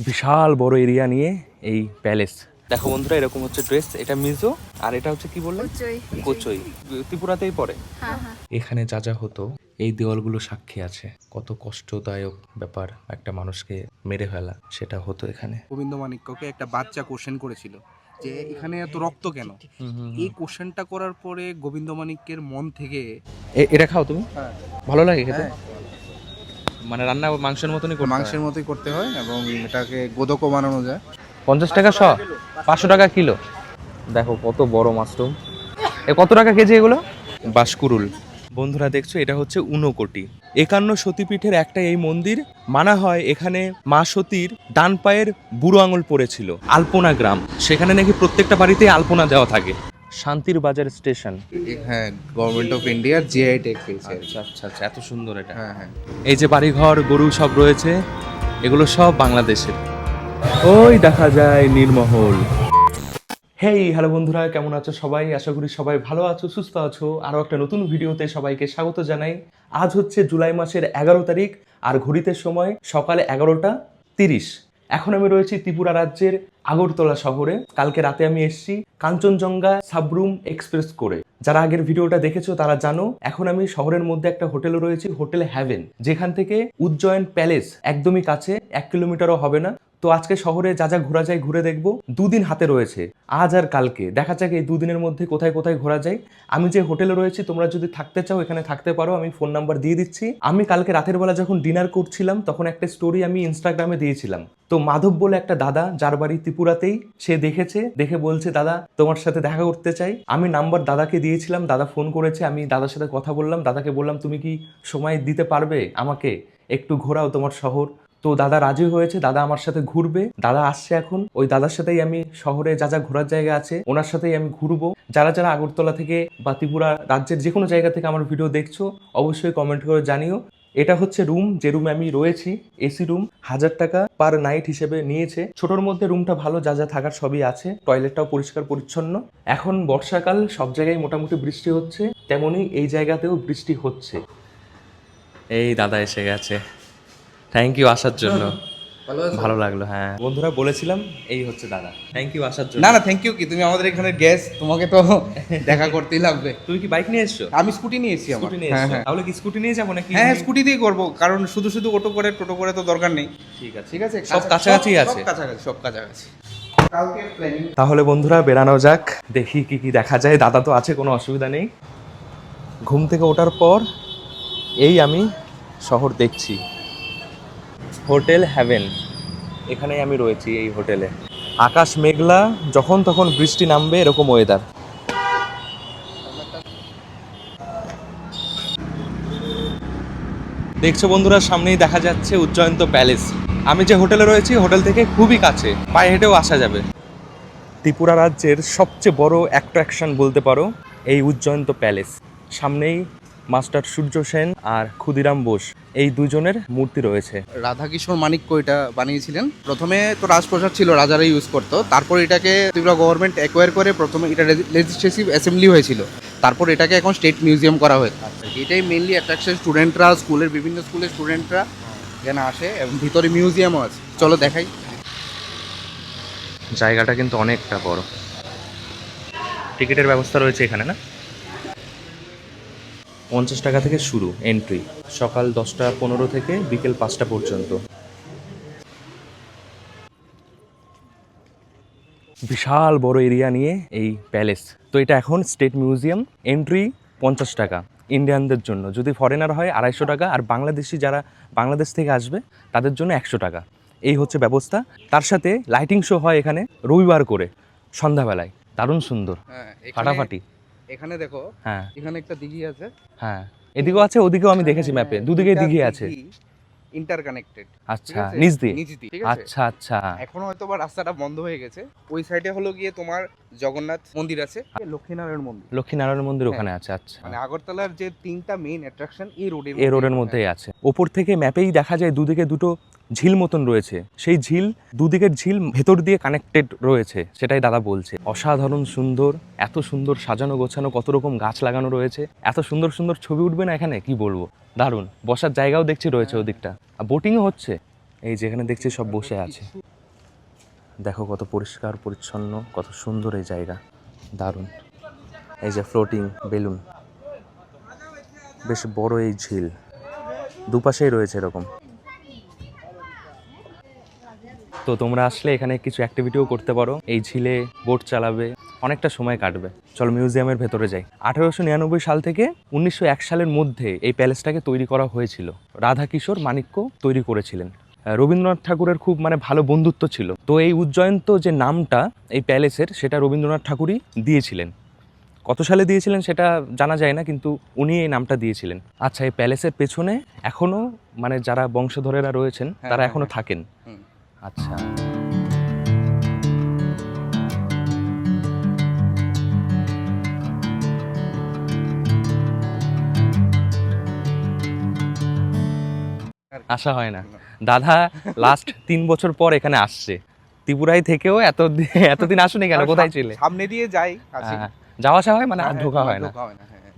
বিশাল বড় এরিয়া নিয়ে এই প্যালেস। দেখো বন্ধুরা, এরকম হচ্ছে ড্রেস। এটা মিজো আর এটা হচ্ছে কি বললে, কোচই, ত্রিপুরাতেই পড়ে। এখানে যা যা হতো এই দেওয়ালগুলো সাক্ষী আছে। কত কষ্টদায়ক ব্যাপার একটা মানুষকে মেরে ফেলা, সেটা হতো এখানে। গোবিন্দ মাণিক্যকে একটা বাচ্চা কোশ্চেন করেছিল যে এখানে এত রক্ত কেন। এই কোশ্চেনটা করার পরে গোবিন্দ মাণিক্যের মন থেকে এটা খাও তুমি? ভালো লাগে খেতে? হ্যাঁ, মানে রান্না মাংসের মতনই করতে হয়? মাংসের মতোই করতে হয় এবং এটাকে গোদকও বানানো যায়। 50 টাকা শ, 500 টাকা কিলো। দেখো কত বড় মাশরুম। কত টাকা কেজি এগুলো? বাঁশকুড়ুল। বন্ধুরা দেখছো, এটা হচ্ছে ঊনকোটি। 51 সতীপীঠের একটা এই মন্দির। মানা হয় এখানে মা সতীর ডান পায়ের বুড়ো আঙুল পড়েছিল। আলপনা গ্রাম, সেখানে নাকি প্রত্যেকটা বাড়িতেই আলপনা দেওয়া থাকে। শান্তির বাজার স্টেশন। হ্যাঁ, গভর্নমেন্ট অফ ইন্ডিয়ার জিআই ট্যাগ পেয়েছে। আচ্ছা আচ্ছা আচ্ছা, এত সুন্দর এটা। হ্যাঁ হ্যাঁ, এই যে বাড়িঘর গরু সব রয়েছে, এগুলো সব বাংলাদেশের। ওই দেখা যায় নীরমহল। হেই হ্যালো বন্ধুরা, কেমন আছো সবাই? আশা করি সবাই ভালো আছো, সুস্থ আছো। আরও একটা নতুন ভিডিওতে সবাইকে স্বাগত জানাই। আজ হচ্ছে জুলাই মাসের 11 তারিখ আর ঘড়িতে সময় সকালে 11টা 30। এখন আমি রয়েছি ত্রিপুরা রাজ্যের আগরতলা শহরে। কালকে রাতে আমি এসেছি কাঞ্চনজঙ্ঘা সাবরুম এক্সপ্রেস করে। যারা আগের ভিডিওটা দেখেছো তারা জানো এখন আমি শহরের মধ্যে একটা হোটেলে রয়েছি, হোটেল হ্যাভেন, যেখান থেকে উজ্জয়ন প্যালেস একদমই কাছে, 1 কিলোমিটারও হবে না। তো আজকে শহরে যা যা ঘোরা যায় ঘুরে দেখবো। দুদিন হাতে রয়েছে, আজ আর কালকে। দেখা যাক এই দুদিনের মধ্যে কোথায় কোথায় ঘোরা যায়। আমি যে হোটেলে রয়েছি, তোমরা যদি থাকতে চাও এখানে থাকতে পারো, আমি ফোন নাম্বার দিয়ে দিচ্ছি। আমি কালকে রাতের বেলা যখন ডিনার করছিলাম তখন একটা স্টোরি আমি ইনস্টাগ্রামে দিয়েছিলাম। তো মাধব বলে একটা দাদা, যার বাড়ি ত্রিপুরাতেই, সে দেখেছে, দেখে বলছে দাদা তোমার সাথে দেখা করতে চাই। আমি নাম্বার দাদাকে দিয়েছিলাম, দাদা ফোন করেছে, আমি দাদার সাথে কথা বললাম। দাদাকে বললাম তুমি কি সময় দিতে পারবে আমাকে, একটু ঘোরাও তোমার শহর। তো দাদা রাজি হয়েছে, দাদা আমার সাথে ঘুরবে। দাদা আসছে এখন, ওই দাদার সাথেই আমি শহরে যা যা ঘোরার জায়গা আছে ওনার সাথেই আমি ঘুরবো। যারা যারা আগরতলা থেকে বা ত্রিপুরা রাজ্যের যে কোনো জায়গা থেকে আমার ভিডিও দেখছো অবশ্যই কমেন্ট করে জানিও। এটা হচ্ছে রুম, যে রুমে আমি রয়েছি, এসি রুম। 1000 টাকা পার নাইট হিসেবে নিয়েছে। ছোটোর মধ্যে রুমটা ভালো, যা যা থাকার সবই আছে। টয়লেটটাও পরিষ্কার পরিচ্ছন্ন। এখন বর্ষাকাল, সব জায়গায় মোটামুটি বৃষ্টি হচ্ছে, তেমনই এই জায়গাতেও বৃষ্টি হচ্ছে। এই দাদা এসে গেছে, থ্যাংক ইউ আসার জন্য। ভালো লাগলো। হ্যাঁ বন্ধুরা, বলেছিলাম এই হচ্ছে দাদা। থ্যাংক ইউ আসার জন্য। না না, থ্যাংক ইউ কি, তুমি আমাদের এখানে গেস্ট, তোমাকে তো দেখা করতেই লাগবে। তুমি কি বাইক নিয়ে এসছো? আমি স্কুটি নিয়েছি আমার। স্কুটি নিয়ে হ্যাঁ এসছো? হ্যাঁ তাহলে কি স্কুটি নিয়ে যাবো নাকি? হ্যাঁ, স্কুটি দিয়ে করবো, কারণ শুধু শুধু অটো করে টোটো করে তো দরকার নেই। ঠিক আছে ঠিক আছে, সব কাছাকাছি আছে। সব কাছাকাছি, সব কাছাকাছি। কালকে প্ল্যানিং। তাহলে বন্ধুরা বেরানো যাক, দেখি কি কি দেখা যায়। দাদা তো আছে, কোনো অসুবিধা নেই। ঘুম থেকে ওঠার পর এই আমি শহর দেখছি। হোটেল হ্যাভেন, এখানেই আমি রয়েছি এই হোটেলে। আকাশ মেঘলা, যখন তখন বৃষ্টি নামবে এরকম ওয়েদার। দেখছো বন্ধুরা, সামনেই দেখা যাচ্ছে উজ্জয়ন্ত প্যালেস। আমি যে হোটেলে রয়েছি হোটেল থেকে খুবই কাছে, পায়ে হেঁটেও আসা যাবে। ত্রিপুরা রাজ্যের সবচেয়ে বড় অ্যাট্রাকশন বলতে পারো এই উজ্জয়ন্ত প্যালেস। সামনেই মাস্টার সূর্য সেন আর ক্ষুদিরাম বোস, এই দুজনের মূর্তি রয়েছে। রাধাকিশোর মাণিক্য এটা বানিয়েছিলেন। প্রথমে তো রাজপ্রসাদ ছিল, রাজারা ইউজ করতো। তারপর এটাকে ত্রিপুরা গভর্নমেন্ট অ্যাকোয়ার করে প্রথমে এটা লেজিসলেটিভ অ্যাসেম্বলি হয়েছিল। তারপর এটাকে এখন স্টেট মিউজিয়াম করা হয়েছে। এটাই মেইনলি অ্যাট্রাকশন। স্টুডেন্টরা, স্কুলের বিভিন্ন স্কুলের স্টুডেন্টরা এখানে আসে এবং ভিতরে মিউজিয়ামও আছে। চলো দেখাই। জায়গাটা কিন্তু অনেকটা বড়। টিকিটের ব্যবস্থা রয়েছে এখানে, না? 50 টাকা থেকে শুরু এন্ট্রি, সকাল 10টা 15 থেকে বিকেল 5টা পর্যন্ত। বিশাল বড় এরিয়া নিয়ে এই প্যালেস। তো এটা এখন স্টেট মিউজিয়াম। এন্ট্রি 50 টাকা ইন্ডিয়ানদের জন্য, যদি ফরেনার হয় 250 টাকা, আর বাংলাদেশি যারা বাংলাদেশ থেকে আসবে তাদের জন্য 100 টাকা। এই হচ্ছে ব্যবস্থা। তার সাথে লাইটিং শো হয় এখানে রবিবার করে সন্ধ্যাবেলায়, দারুণ সুন্দর, ফাটাফাটি। এখানে দেখো, হ্যাঁ এখানে একটা দিঘি আছে। হ্যাঁ, এদিকেও আছে, ওদিকেও আমি দেখেছি ম্যাপে, দুদিকে দিঘি আছে। ইন্টারকানেক্টেড। আচ্ছা, নিচ দিয়ে। ঠিক আছে। আচ্ছা আচ্ছা। এখন হয়তো বা রাস্তাটা বন্ধ হয়ে গেছে। ওই সাইডে হলো গিয়ে তোমার জগন্নাথ মন্দির আছে, লক্ষ্মীনারায়ণ মন্দির। লক্ষ্মীনারায়ণ মন্দির ওখানে আছে। আচ্ছা, মানে আগরতলার যে তিনটা মেইন অ্যাট্রাকশন এই রোডের মধ্যেই আছে। ওপর থেকে ম্যাপেই দেখা যায় দুদিকে দুটো ঝিল মতন রয়েছে। সেই ঝিল, দুদিকের ঝিল ভেতর দিয়ে কানেক্টেড রয়েছে, সেটাই দাদা বলছে। অসাধারণ সুন্দর, এত সুন্দর সাজানো গোছানো, কত রকম গাছ লাগানো রয়েছে, এত সুন্দর সুন্দর ছবি উঠবে না এখানে, কি বলবো। দারুণ। বসার জায়গাও দেখছি রয়েছে ওদিকটা, আর বোটিংও হচ্ছে। এই যেখানে দেখছি সব বসে আছে। দেখো কত পরিষ্কার পরিচ্ছন্ন, কত সুন্দর এই জায়গা, দারুণ। এই যে ফ্লোটিং বেলুন, বেশ বড় এই ঝিল, দুপাশেই রয়েছে এরকম। তো তোমরা আসলে এখানে কিছু অ্যাক্টিভিটিও করতে পারো, এই ঝিলে বোট চালাবে, অনেকটা সময় কাটবে। চল মিউজিয়ামের ভেতরে যাই। 1899 সাল থেকে 1901 সালের মধ্যে এই প্যালেসটাকে তৈরি করা হয়েছিল। রাধা কিশোর মাণিক্য তৈরি করেছিলেন। রবীন্দ্রনাথ ঠাকুরের খুব ভালো বন্ধুত্ব ছিল। তো এই উজ্জয়ন্ত যে নামটা এই প্যালেসের, সেটা রবীন্দ্রনাথ ঠাকুরই দিয়েছিলেন। কত সালে দিয়েছিলেন সেটা জানা যায় না, কিন্তু উনি এই নামটা দিয়েছিলেন। আচ্ছা, এই প্যালেসের পেছনে এখনো যারা বংশধরেরা রয়েছেন তারা এখনো থাকেন। আচ্ছা, আশা হয় না। দাদা লাস্ট 3 বছর পর এখানে আসছে। ত্রিপুরায় থেকেও এতদিন আসুনি কেন? কোথায় ছিলে? সামনে দিয়ে যাই, যাওয়া আসা হয়, আর ঢোকা হয় না।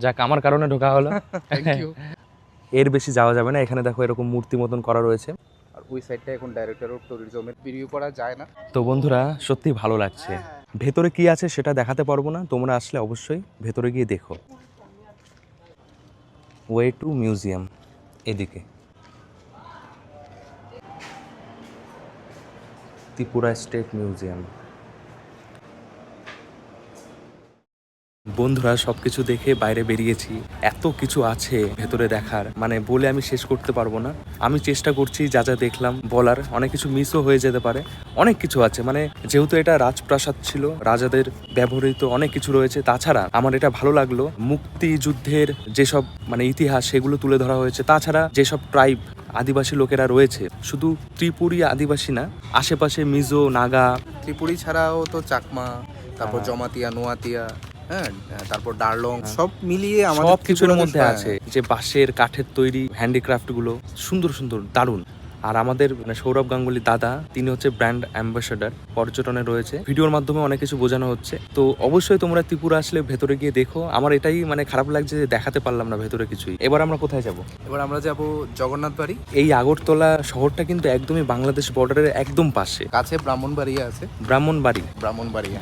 যাক, আমার কারণে ঢোকা হলো। এর বেশি যাওয়া যাবে না। এখানে দেখো এরকম মূর্তি মতন করা রয়েছে। আর ওই সাইডটা এখন ডাইরেক্টর অফ ট্যুরিজমের ভিডিও করা যায় না। তো বন্ধুরা, সত্যি ভালো লাগছে। ভেতরে কি আছে সেটা দেখাতে পারবো না, তোমরা আসলে অবশ্যই ভেতরে গিয়ে দেখো। ওয়ে টু মিউজিয়াম, এদিকে ত্রিপুরা স্টেট মিউজিয়াম। বন্ধুরা, সবকিছু দেখে বাইরে বেরিয়েছি। এত কিছু আছে ভেতরে দেখার, বলে আমি শেষ করতে পারবো না। আমি চেষ্টা করছি যা যা দেখলাম বলার। অনেক কিছু মিসও হয়ে যেতে পারে। অনেক কিছু আছে, যেহেতু এটা রাজপ্রাসাদ ছিল, রাজাদের ব্যবহৃত অনেক কিছু রয়েছে। তাছাড়া আমার এটা ভালো লাগলো, মুক্তিযুদ্ধের যেসব ইতিহাস সেগুলো তুলে ধরা হয়েছে। তাছাড়া যেসব ট্রাইব আদিবাসী লোকেরা রয়েছে, শুধু ত্রিপুরী আদিবাসী না, আশেপাশে মিজো, নাগা। ত্রিপুরী ছাড়াও তো চাকমা, তারপর জমাতিয়া, নোয়াতিয়া, হ্যাঁ, তারপর ডারলং, সব মিলিয়ে আমাদের সব কিছুর মধ্যে আছে। যে বাঁশের কাঠের তৈরি হ্যান্ডিক্রাফট গুলো সুন্দর সুন্দর, দারুণ। আর আমাদের সৌরভ গাঙ্গুলি দাদা, তিনি হচ্ছে ব্র্যান্ড অ্যাম্বাসেডর, পর্যটনে রয়েছে। ভিডিওর মাধ্যমে অনেক কিছু বোঝানো হচ্ছে। তো অবশ্যই তোমরা ত্রিপুরা আসলে ভেতরে গিয়ে দেখো। আমার এটাই খারাপ লাগছে যে দেখাতে পারলাম না ভেতরে কিছুই। এবার আমরা কোথায় যাব? এবার আমরা যাব জগন্নাথ বাড়ি। এই আগরতলা শহরটা কিন্তু একদমই বাংলাদেশ বর্ডারের একদম পাশে। কাছে ব্রাহ্মণবাড়ি আছে।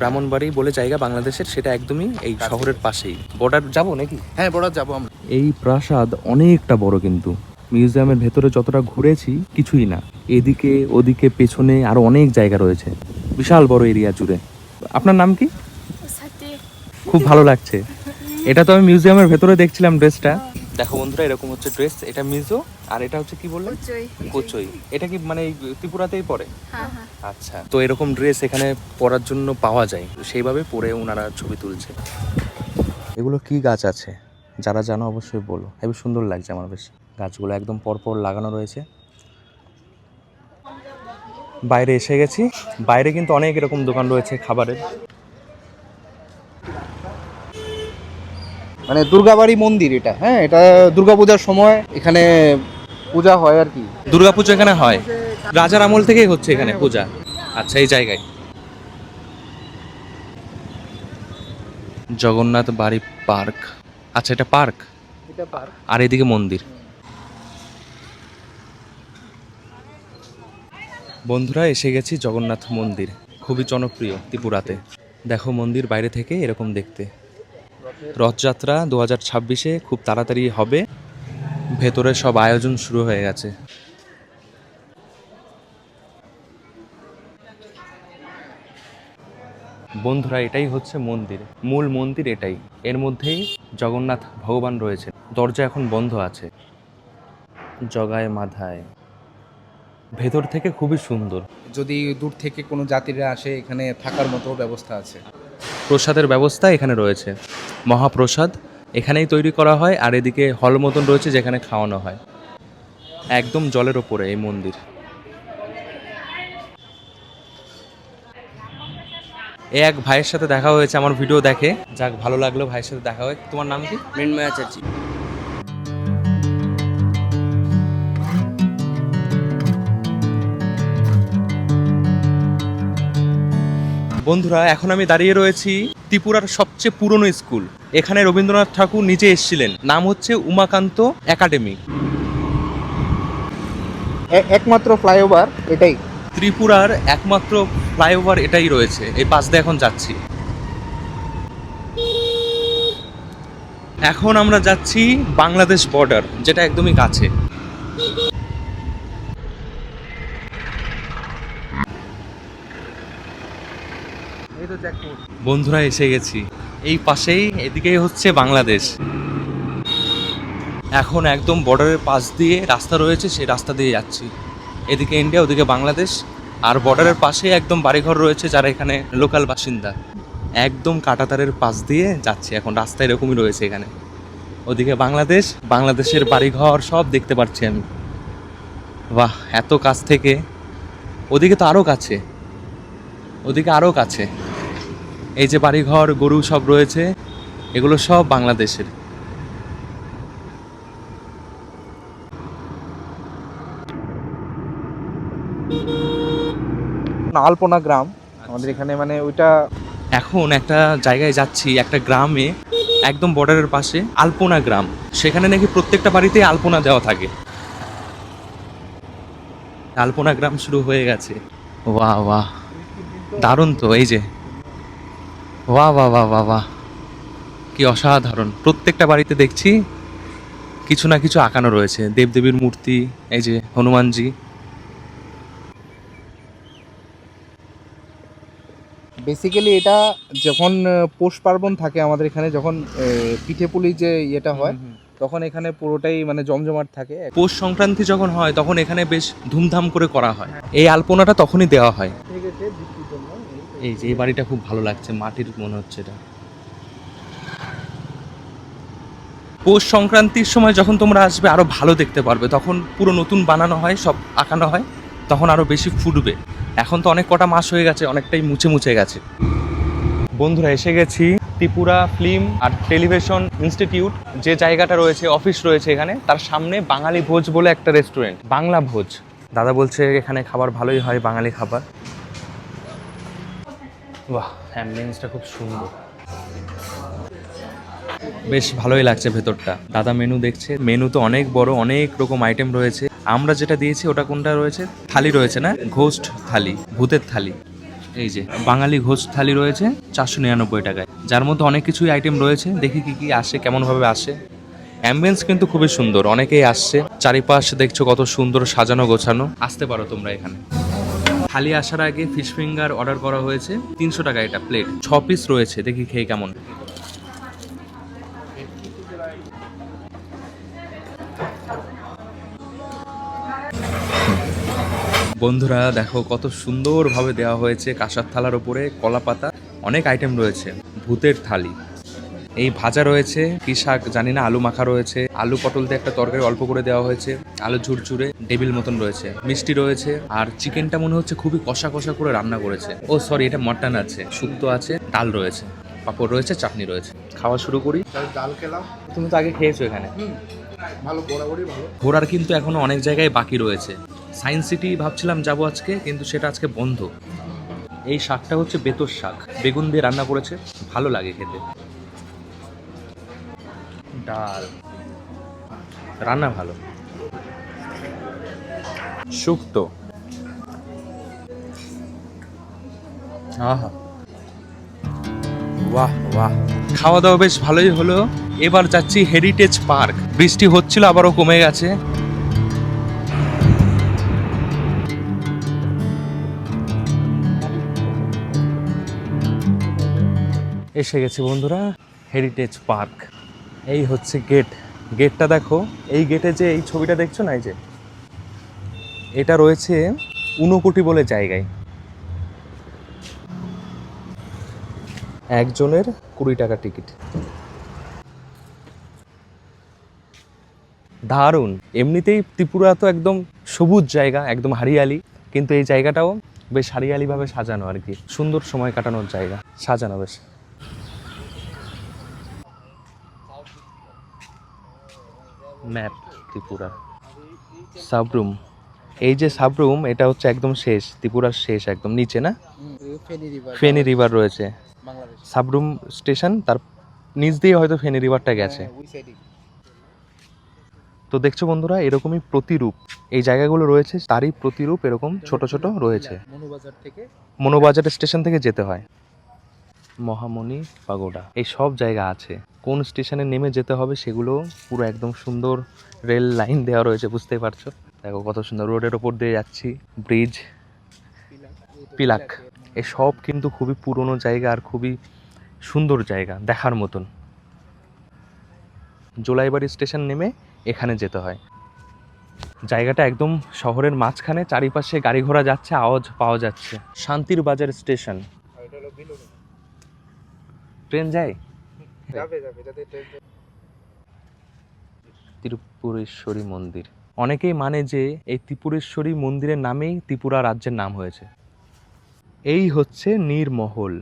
ব্রাহ্মণবাড়ি বলে জায়গা বাংলাদেশের, সেটা একদমই এই শহরের পাশেই। বর্ডার যাব নাকি? হ্যাঁ, বর্ডার যাব আমরা। এই প্রাসাদ অনেকটা বড়, কিন্তু মিউজিয়ামের ভেতরে যতটা ঘুরেছি কিছুই না। এদিকে ওদিকে পেছনে আরো অনেক জায়গা রয়েছে, বিশাল বড় এরিয়া জুড়ে। আপনার নাম কি? খুব ভালো লাগছে। এটা তো আমি মিউজিয়ামের ভেতরে দেখছিলাম ড্রেসটা। দেখো বন্ধুরা, এরকম হচ্ছে ড্রেস। এটা মিজো, আর এটা হচ্ছে কি বললেন? কোচই। এটা কি এই ত্রিপুরাতেই পরে? আচ্ছা, তো এরকম ড্রেস এখানে পরার জন্য পাওয়া যায়, সেইভাবে পরে ওনারা ছবি তুলছে। এগুলো কি গাছ আছে? যারা জানো অবশ্যই বলো। হেবি সুন্দর লাগছে আমার বেশ। গাছগুলো একদম পরপর লাগানো রয়েছে। বাইরে এসে গেছি। বাইরে কিন্তু অনেক এরকম দোকান রয়েছে খাবারের। দুর্গাবাড়ি মন্দির এটা। হ্যাঁ, এটা দুর্গাপূজার সময় এখানে পূজা হয় আর কি। দুর্গাপূজা এখানে হয়, রাজার আমল থেকেই হচ্ছে এখানে পূজা। আচ্ছা, এই জায়গায় জগন্নাথ বাড়ি পার্ক। আচ্ছা, এটা পার্ক, আর এদিকে মন্দির। বন্ধুরা, এসে গেছি জগন্নাথ মন্দির, খুবই জনপ্রিয় ত্রিপুরাতে। দেখো মন্দির বাইরে থেকে এরকম দেখতে। রথযাত্রা 2026-এ খুব তাড়াতাড়ি হবে। ভেতরে সব আয়োজন শুরু হয়ে গেছে। বন্ধুরা, এটাই হচ্ছে মন্দির, মূল মন্দির এটাই। এর মধ্যেই জগন্নাথ ভগবান রয়েছে। দরজা এখন বন্ধ আছে। জগায় মাধায়, ভেতর থেকে খুবই সুন্দর। যদি দূর থেকে কোনো যাত্রীরা আসে, এখানে থাকার মতো ব্যবস্থা আছে। প্রসাদের ব্যবস্থা এখানে রয়েছে। মহাপ্রসাদ এখানেই তৈরি করা হয়, আর এদিকে হল মতন রয়েছে যেখানে খাওয়ানো হয়। একদম জলের ওপরে এই মন্দির। এক ভাইয়ের সাথে দেখা হয়েছে, আমার ভিডিও দেখে। যাক, ভালো লাগলো ভাইয়ের সাথে দেখা হয়। তোমার নাম কি? মৃন্ময় আচার্য। বন্ধুরা, এখন আমি দাঁড়িয়ে রয়েছি ত্রিপুরার সবচেয়ে পুরনো স্কুল। এখানে রবীন্দ্রনাথ ঠাকুর নিজে এসেছিলেন। নাম হচ্ছে উমাকান্ত একাডেমি। একমাত্র ফ্লাইওভার এটাই। ত্রিপুরার একমাত্র ফ্লাইওভার এটাই রয়েছে, এই পাশ দিয়ে এখন যাচ্ছি। এখন আমরা যাচ্ছি বাংলাদেশ বর্ডার, যেটা একদমই কাছে। এই তো জ্যাকফ্রুট। বন্ধুরা এসে গেছি, এই পাশেই, এদিকেই হচ্ছে বাংলাদেশ। এখন একদম বর্ডারের পাশ দিয়ে রাস্তা রয়েছে, সেই রাস্তা দিয়ে যাচ্ছি। এদিকে ইন্ডিয়া, ওদিকে বাংলাদেশ, আর বর্ডারের পাশেই একদম বাড়িঘর রয়েছে যারা এখানে লোকাল বাসিন্দা। একদম কাঁটাতারের পাশ দিয়ে যাচ্ছি এখন, রাস্তা এরকমই রয়েছে এখানে। ওদিকে বাংলাদেশ, বাংলাদেশের বাড়িঘর সব দেখতে পাচ্ছি আমি। বাহ, এত কাছ থেকে। ওদিকে তো আরও কাছে, ওদিকে আরও কাছে। এই যে বাড়িঘর, গরু সব রয়েছে, এগুলো সব বাংলাদেশের। আলপনা গ্রাম আমাদের এখানে, মানে ওইটা। এখন একটা জায়গায় যাচ্ছি, একটা গ্রামে, একদম বর্ডারের পাশে, আলপনা গ্রাম। সেখানে নাকি প্রত্যেকটা বাড়িতে আলপনা দেওয়া থাকে। আলপনা গ্রাম শুরু হয়ে গেছে। বাহ বাহ, দারুণ তো। এই যে বাহ বাহ বাহ বাহ বাহ, কি অসাধারণ। প্রত্যেকটা বাড়িতে দেখছি কিছু না কিছু আঁকানো রয়েছে, দেবদেবীর মূর্তি, এই যে হনুমানজি। বেসিক্যালি এটা যখন পৌষ পার্বণ থাকে আমাদের এখানে, যখন পিঠে পুলি যে ইয়েটা হয়, তখন এখানে পুরোটাই মানে জমজমাট থাকে। পৌষ সংক্রান্তি যখন হয় তখন এখানে বেশ ধুমধাম করে করা হয়। এই আলপনাটা তখনই দেওয়া হয়। এই যে এই বাড়িটা খুব ভালো লাগছে, মাটির মনে হচ্ছে এটা। পৌষ সংক্রান্তির সময় যখন তোমরা আসবে আরো ভালো দেখতে পারবে, তখন পুরো নতুন বানানো হয়, সব আঁকানো হয়, তখন আরো বেশি ফুটবে। এখন তো অনেক কটা মাস হয়ে গেছে, অনেকটাই মুছে মুছে গেছে। বন্ধুরা এসে গেছি ত্রিপুরা ফিল্ম আর টেলিভিশন ইনস্টিটিউট, যে জায়গাটা রয়েছে, অফিস রয়েছে এখানে, তার সামনে বাঙালি ভোজ বলে একটা রেস্টুরেন্ট, বাংলা ভোজ। দাদা বলছে এখানে খাবার ভালোই হয়, বাঙালি খাবার। বাহ, অ্যাম্বিয়েন্সটা খুব সুন্দর, বেশ ভালোই লাগছে ভেতরটা। দাদা মেনু দেখছে, মেনু তো অনেক বড়, অনেক রকম আইটেম রয়েছে। আমরা যেটা দিয়েছি ওটা কোনটা রয়েছে, থালি রয়েছে না, ঘোস্ট থালি, ভূতের থালি। এই যে বাঙালি ঘোস্ট থালি রয়েছে 499 টাকায়, যার মধ্যে অনেক কিছুই আইটেম রয়েছে। দেখি কি কি আসে, কেমনভাবে আসে। অ্যাম্বিয়েন্স কিন্তু খুবই সুন্দর, অনেকেই আসছে। চারিপাশ দেখছো কত সুন্দর সাজানো গোছানো। আসতে পারো তোমরা এখানে। থালি আসার আগে ফিশ ফিঙ্গার অর্ডার করা হয়েছে, 300 টাকা এটা প্লেট, 6 পিস রয়েছে। দেখি খেয়ে কেমন। বন্ধুরা দেখো কত সুন্দরভাবে দেওয়া হয়েছে, কাঁসার থালার উপরে কলা পাতা, অনেক আইটেম রয়েছে। ভূতের থালি, এই ভাজা রয়েছে, কি শাক জানি না, আলু মাখা রয়েছে, আলু পটল দিয়ে একটা তরকারি অল্প করে দেওয়া হয়েছে, আলু ঝুরঝুরে টেবিল মতন রয়েছে, মিষ্টি রয়েছে, আর চিকেনটা মনে হচ্ছে খুবই কষা কষা করে রান্না করেছে। ও সরি, এটা মটন আছে, শুক্তো আছে, ডাল রয়েছে, পাঁপড় রয়েছে, চাটনি রয়েছে। খাওয়া শুরু করি। ডাল খেলাম। তুমি তো আগে খেয়েছো এখানে। ভালো, বরাবরই ভালো। ঘোরার কিন্তু এখনো অনেক জায়গায় বাকি রয়েছে। সায়েন্স সিটি ভাবছিলাম যাবো আজকে, কিন্তু সেটা আজকে বন্ধ। এই শাকটা হচ্ছে বেতর শাক, বেগুন দিয়ে রান্না করেছে, ভালো লাগে খেতে। ডাল, রান্না ভালো। শুক্তো, আহা, বাহ বাহ। খাওয়া দাওয়া বেশ ভালোই হলো। এবার যাচ্ছি হেরিটেজ পার্ক। বৃষ্টি হচ্ছিল, আবারও কমে গেছে। এসে গেছি বন্ধুরা হেরিটেজ পার্ক। এই হচ্ছে গেট, গেটটা দেখো। এই গেটে যে এই ছবিটা দেখছো না, এই যে এটা রয়েছে ঊনকোটি বলে জায়গায়। একজনের 20 টাকা টিকিট। দারুণ। এমনিতেই ত্রিপুরা তো একদম সবুজ জায়গা, একদম হারিয়ালি, কিন্তু এই জায়গাটাও বেশ হারিয়ালিভাবে সাজানো আর কি, সুন্দর সময় কাটানোর জায়গা, সাজানো বেশ। ম্যাপ ত্রিপুরা সাবরুম, এই যে সাবরুম, এটা হচ্ছে একদম শেষ, ত্রিপুরার শেষ, একদম নিচে না, ফেনী রিভার রয়েছে। সাবরুম স্টেশন, তার নিচ দিয়ে হয়তো ফেনী রিভারটা গেছে। তো দেখছো বন্ধুরা, এরকমই প্রতিরূপ এই জায়গাগুলো রয়েছে, তারই প্রতিরূপ এরকম ছোট ছোট রয়েছে। মনোবাজার স্টেশন থেকে যেতে হয়। মহামণি পাগোডা, এই সব জায়গা আছে। কোন স্টেশনে নেমে যেতে হবে সেগুলো পুরো একদম সুন্দর রেল লাইন দেওয়া রয়েছে, বুঝতেই পারছো। দেখো কত সুন্দর, রোডের ওপর দিয়ে যাচ্ছি, ব্রিজ, পিলাক, এই সব কিন্তু খুবই পুরনো জায়গা আর খুবই সুন্দর জায়গা, দেখার মতন। জোলাইবাড়ি স্টেশন নেমে এখানে যেতে হয়। জায়গাটা একদম শহরের মাঝখানে, চারিপাশে গাড়ি ঘোড়া যাচ্ছে, আওয়াজ পাওয়া যাচ্ছে। শান্তির বাজার স্টেশন। ট্রেন যায়? ত্রিপুরেশ্বরী মন্দির, অনেকেই মানে যে এই ত্রিপুরেশ্বরী মন্দিরের নামেই ত্রিপুরা রাজ্যের নাম হয়েছে। এই হচ্ছে নীরমহল।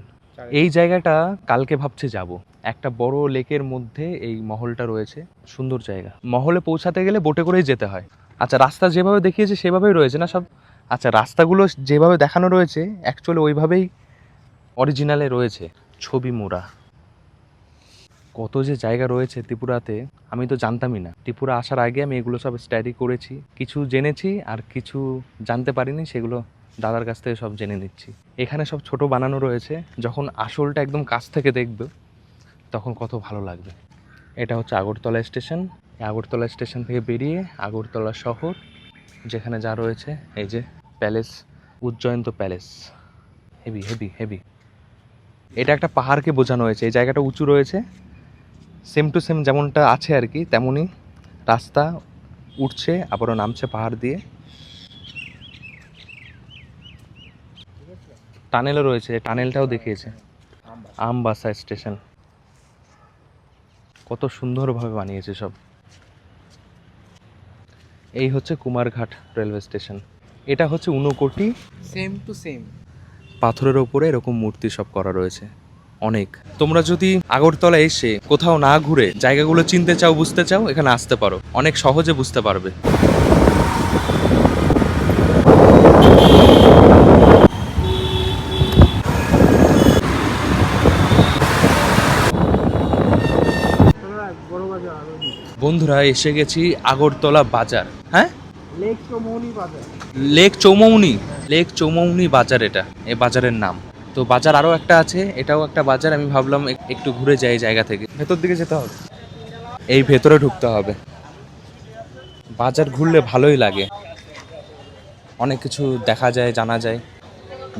এই জায়গাটা কালকে ভাবছি যাব। একটা বড় লেকের মধ্যে এই মহলটা রয়েছে, সুন্দর জায়গা। মহলে পৌঁছাতে গেলে বোটে করেই যেতে হয়। আচ্ছা, রাস্তা যেভাবে দেখিয়েছে সেভাবেই রয়েছে না সব? আচ্ছা, রাস্তাগুলো যেভাবে দেখানো রয়েছে অ্যাকচুয়ালি ওইভাবেই অরিজিনালে রয়েছে, ছবি মোড়া। কত যে জায়গা রয়েছে ত্রিপুরাতে, আমি তো জানতামই না। ত্রিপুরা আসার আগে আমি এগুলো সব স্টাডি করেছি, কিছু জেনেছি আর কিছু জানতে পারিনি, সেগুলো দাদার কাছ থেকে সব জেনে নিচ্ছি। এখানে সব ছোট বানানো রয়েছে, যখন আসলটা একদম কাছ থেকে দেখবে তখন কত ভালো লাগবে। এটা হচ্ছে আগরতলা স্টেশন। আগরতলা স্টেশন থেকে বেরিয়ে আগরতলা শহর যেখানে যা রয়েছে, এই যে palace, Ujjayanta palace, heavy heavy heavy. এটা একটা পাহাড়কে বোঝানো হয়েছে, এই জায়গাটা উঁচু রয়েছে, সেম টু সেম যেমনটা আছে আর কি, তেমনই রাস্তা উঠছে আবারও নামছে পাহাড় দিয়ে। টানেলও রয়েছে, টানেলটাও দেখিয়েছে। আমবাসা স্টেশন, কত সুন্দরভাবে বানিয়েছে সব। এই হচ্ছে কুমারঘাট রেলওয়ে স্টেশন। এটা হচ্ছে ঊনকোটি, সেম টু সেম পাথরের ওপরে এরকম মূর্তি সব করা রয়েছে অনেক। তোমরা যদি আগরতলা এসে কোথাও না ঘুরে জায়গাগুলো চিনতে চাও, বুঝতে চাও, এখানে আসতে পারো, অনেক সহজে বুঝতে পারবে। বন্ধুরা, এসে গেছি আগরতলা বাজার। হ্যাঁ, লেক চৌমৌনি বাজার, এটা এই বাজারের নাম। তো বাজার আরও একটা আছে, এটাও একটা বাজার। আমি ভাবলাম একটু ঘুরে যাই জায়গা থেকে। ভেতর দিকে যেতে হবে, এই ভেতরে ঢুকতে হবে। বাজার ঘুরলে ভালোই লাগে, অনেক কিছু দেখা যায়, জানা যায়।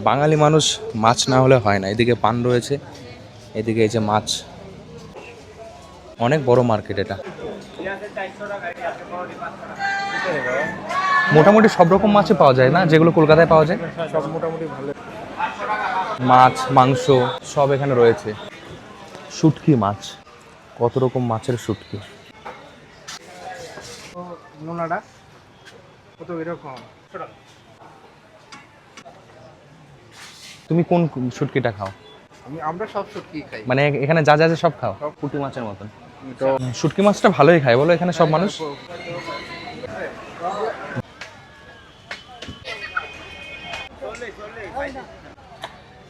বাঙালি মানুষ মাছ না হলে হয় না। এদিকে পান রয়েছে, এদিকে এই যে মাছ, অনেক বড় মার্কেট এটা। মোটামুটি সব রকম মাছই পাওয়া যায় না, যেগুলো কলকাতায় পাওয়া যায়, সব মোটামুটি ভালো। মাছ মাংস সব এখানে রয়েছে। শুটকি মাছ, কত রকম মাছের শুটকি। নোনাটা কত এরকম। তুমি কোন শুটকিটা খাও? আমরা সব শুটকি খাই, মানে এখানে যা যা আছে সব খাও, পুঁটি মাছের মতন। শুটকি মাছটা ভালোই খায় বলো এখানে সব মানুষ।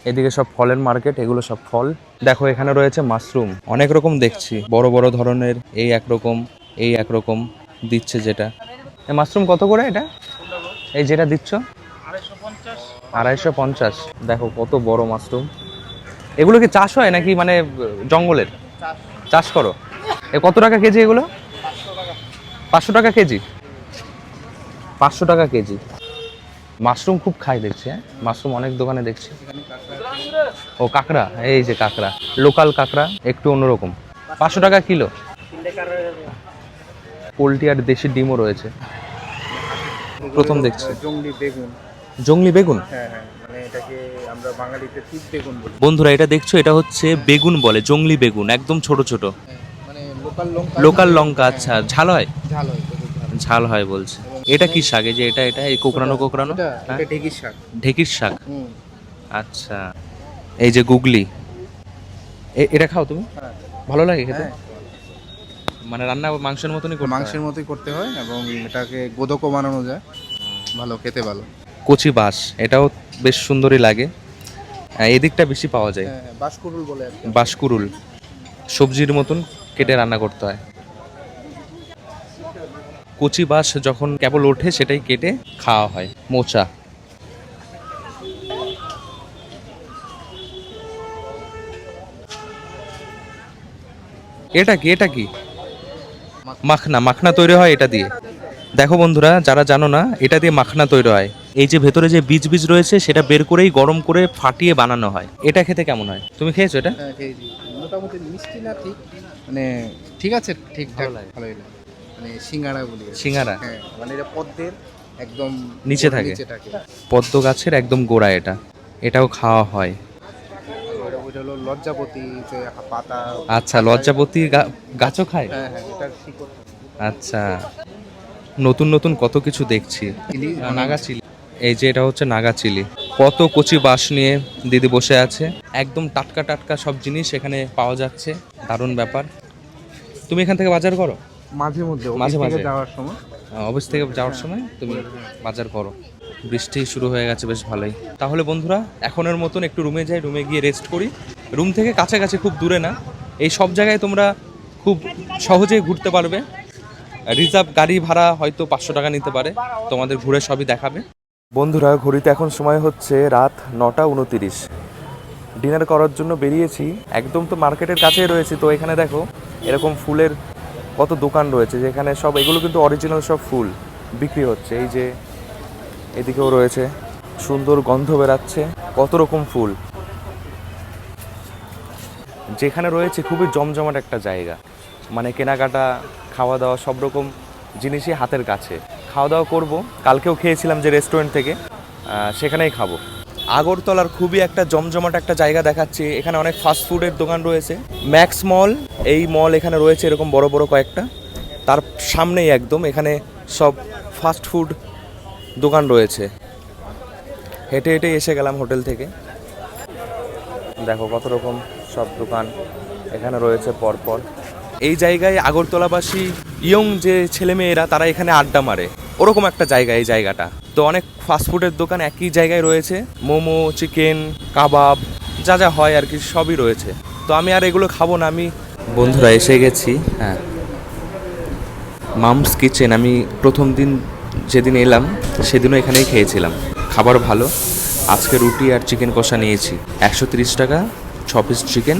এদিকে সব ফলের মার্কেট, এগুলো সব ফল। দেখো এখানে রয়েছে মাশরুম, অনেক রকম দেখছি, বড় বড় ধরনের, এই একরকম, এই একরকম দিচ্ছে। যেটা এই মাশরুম কত করে এটা? এই যেটা দিচ্ছ 250। দেখো কত বড় মাশরুম। এগুলো কি চাষ হয় নাকি মানে জঙ্গলের চাষ করো? এ কত টাকা কেজি এগুলো? 500 টাকা কেজি। 500 টাকা কেজি। মাশরুম খুব খাই দেখছি। হ্যাঁ, মাশরুম অনেক দোকানে দেখছি। ও কাঁকড়া, এই যে কাঁকড়া, লোকাল কাঁকড়া, একটু অন্যরকম, 500 টাকা কিলো। পোলট্রি আর দেশি ডিমও রয়েছে। প্রথম দেখছি জংলি বেগুন। জংলি বেগুন, হ্যাঁ হ্যাঁ, মানে এটাকে আমরা বাঙালিতে তিত বেগুন বলি। বন্ধুরা এটা দেখছো, এটা হচ্ছে বেগুন বলে, জংলি বেগুন, একদম ছোট ছোট, মানে লোকাল লঙ্কা। লোকাল লঙ্কা। আচ্ছা, ঝাল হয়? ঝাল হয়, প্রচুর ঝাল। ঝাল হয় বলছে। এটা কি শাক? এই যে এটা এটা এই কোকড়ানো কোকড়ানো, এটা ঢেঁকির শাক। ঢেঁকির শাক। আচ্ছা, এই যে গুগলি, এটা খাও তুমি? হ্যাঁ, ভালো লাগে খেতে? হ্যাঁ। মানে রান্না মাংসের মতনই করতে হয়? মাংসের মতোই করতে হয় এবং এটাকে গোদকও বানানো যায়, ভালো খেতে, ভালো। কচি বাঁশ, এটাও বেশ সুন্দরই লাগে। এদিকটা বেশি পাওয়া যায়। হ্যাঁ, বাঁশকুড়ুল বলে আর কি। বাঁশকুড়ুল, সবজির মতন কেটে রান্না করতে হয়। কচি বাঁশ যখন কেবল ওঠে সেটাই কেটে খাওয়া হয়। মোচা, এটা কি এটা কি? মাখনা, মাখনা তৈরি হয় এটা দিয়ে। দেখো বন্ধুরা, যারা জানো না, এটা দিয়ে মাখনা তৈরি হয়। এই যে ভেতরে যে বীজ বীজ রয়েছে সেটা বের করেই গরম করে ফাটিয়ে বানানো হয়। এটা খেতে কেমন হয়? তুমি খেয়েছো এটা? হ্যাঁ খেয়েছি। মোটামুটি মিষ্টি না ঠিক, মানে ঠিক আছে, ঠিকঠাক, ভালো লাগে। ভালোই লাগে। মানে সিঙ্গাড়া বলি আর কি। সিঙ্গারা হ্যাঁ, মানে এটা পদ্মের একদম নিচে থাকে। নিচে থাকে। পদ্ম গাছের একদম গোড়া এটা, এটাও খাওয়া হয়। ওইটা হলো লজ্জাপতি, যে পাতা। আচ্ছা, লজ্জাপতি গাছও খায়? হ্যাঁ হ্যাঁ, এটার শিকড়। আচ্ছা, নতুন নতুন কত কিছু দেখছি। চিলি, নাগা চিলি, এই যে এটা হচ্ছে নাগা চিলি। কত কচি বাঁশ নিয়ে দিদি বসে আছে, একদম টাটকা টাটকা সব জিনিস এখানে পাওয়া যাচ্ছে। দারুণ ব্যাপার। তুমি এখান থেকে বাজার করো? মাঝে মধ্যে মাঝে মাঝে যাওয়ার সময়। অফিস থেকে যাওয়ার সময় তুমি বাজার করো। বৃষ্টি শুরু হয়ে গেছে, বেশ ভালোই। তাহলে বন্ধুরা, এখনের মতন একটু রুমে যাই, রুমে গিয়ে রেস্ট করি। রুম থেকে কাছাকাছি, খুব দূরে না। এই সব জায়গায় তোমরা খুব সহজেই ঘুরতে পারবে। রিজার্ভ গাড়ি ভাড়া হয়তো 500 টাকা নিতে পারে, তোমাদের ঘুরে সবই দেখাবে। বন্ধুরা, ঘড়িতে এখন সময় হচ্ছে রাত 9:29। ডিনার করার জন্য বেরিয়েছি। একদম তো মার্কেটের কাছেই রয়েছে। তো এখানে দেখো এরকম ফুলের কত দোকান রয়েছে, যেখানে সব এগুলো কিন্তু অরিজিনাল সব ফুল বিক্রি হচ্ছে। এই যে এদিকেও রয়েছে, সুন্দর গন্ধ বেরাচ্ছে, কত রকম ফুল। যেখানে রয়েছে খুবই জমজমাট একটা জায়গা, মানে কেনাকাটা, খাওয়া দাওয়া সব রকম জিনিসই হাতের কাছে। খাওয়া দাওয়া করব, কালকেও খেয়েছিলাম যে রেস্টুরেন্ট থেকে, সেখানেই খাবো। আগরতলার খুবই একটা জমজমাট একটা জায়গা দেখাচ্ছি। এখানে অনেক ফাস্ট ফুডের দোকান রয়েছে। ম্যাক্স মল, এই মল এখানে রয়েছে এরকম বড় বড় কয়েকটা। তার সামনেই একদম এখানে সব ফাস্ট ফুড দোকান রয়েছে। হেঁটে হেঁটে এসে গেলাম হোটেল থেকে। দেখো কত রকম সব দোকান এখানে রয়েছে পরপর। এই জায়গায় আগরতলাবাসী ইয়ং যে ছেলেমেয়েরা তারা এখানে আড্ডা মারে, ওরকম একটা জায়গা এই জায়গাটা। তো অনেক ফাস্টফুডের দোকান একই জায়গায় রয়েছে, মোমো, চিকেন, কাবাব, যা যা হয় আর কি সবই রয়েছে। তো আমি আর এগুলো খাবো না। আমি বন্ধুরা এসে গেছি, হ্যাঁ, মামস কিচেন। আমি প্রথম দিন যেদিন এলাম সেদিনও এখানেই খেয়েছিলাম। খাবার ভালো। আজকে রুটি আর চিকেন কষা নিয়েছি 130 টাকা, 6 পিস চিকেন,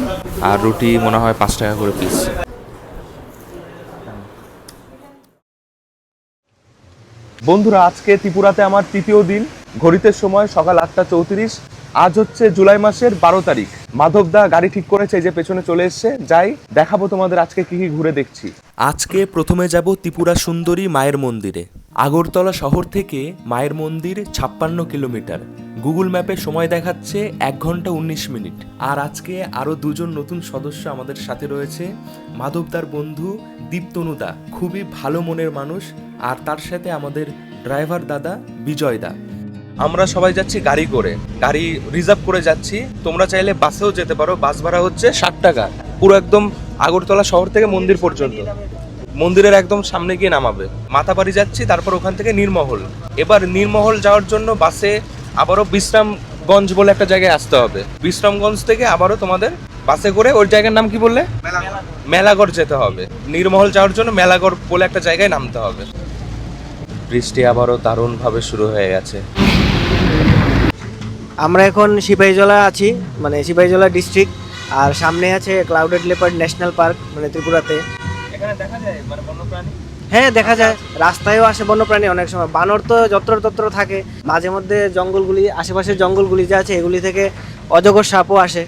আর রুটি মনে হয় 5 টাকা করে পিস। বন্ধুরা, আজকে ত্রিপুরাতে আমার তৃতীয় দিন। ঘড়িতে সময় সকাল 8:34। আজ হচ্ছে জুলাই মাসের 12 তারিখ। মাধবদা গাড়ি ঠিক করেছে, এই যে পেছনে চলে এসছে। যাই দেখাবো তোমাদের আজকে কি কি ঘুরে দেখছি। আজকে প্রথমে যাব ত্রিপুরা সুন্দরী মায়ের মন্দিরে। আগরতলা শহর থেকে মায়ের মন্দির 56 কিলোমিটার। গুগল ম্যাপে সময় দেখাচ্ছে 1 ঘন্টা 19 মিনিট। আর আজকে আরও 2জন নতুন সদস্য আমাদের সাথে রয়েছে। মাধবদার বন্ধু দীপ্তনুদা, খুবই ভালো মনের মানুষ, আর তার সাথে আমাদের ড্রাইভার দাদা বিজয় দা। আমরা সবাই যাচ্ছি গাড়ি করে, গাড়ি রিজার্ভ করে যাচ্ছি। তোমরা চাইলে বাসেও যেতে পারো। বাস ভাড়া হচ্ছে 60 টাকা, পুরো একদম আগরতলা শহর থেকে মন্দির পর্যন্ত। মন্দিরের একদম সামনে গিয়ে নামাবে। মাথাবাড়ি যাচ্ছি, তারপর ওখান থেকে নীরমহল। এবার নীরমহল যাওয়ার জন্য বাসে আবারও বিশ্রামগঞ্জ বলে একটা জায়গায় আসতে হবে। বিশ্রামগঞ্জ থেকে আবারও তোমাদের বাসে করে ওই জায়গার নাম কি বললে? মেলাগড় যেতে হবে। নীরমহল যাওয়ার জন্য মেলাগড় বলে একটা জায়গায় নামতে হবে। বৃষ্টি আবারও দারুণভাবে শুরু হয়ে গেছে। আমরা এখন সিপাহীজলা আছি, মানে সিপাহীজলা ডিস্ট্রিক্ট। আর সামনে আছে ক্লাউডেড লেপার্ড ন্যাশনাল পার্ক, মানে ত্রিপুরাতে। এখানে দেখা যায় মানে বন্যপ্রাণী? হ্যাঁ, দেখা যায়। রাস্তায়ও আসে বন্যপ্রাণী অনেক সময়। বানর তো যত্র থাকে। মাঝে মধ্যে জঙ্গলগুলি, আশেপাশের জঙ্গলগুলি যে আছে এগুলি থেকে অজগর সাপও আসে,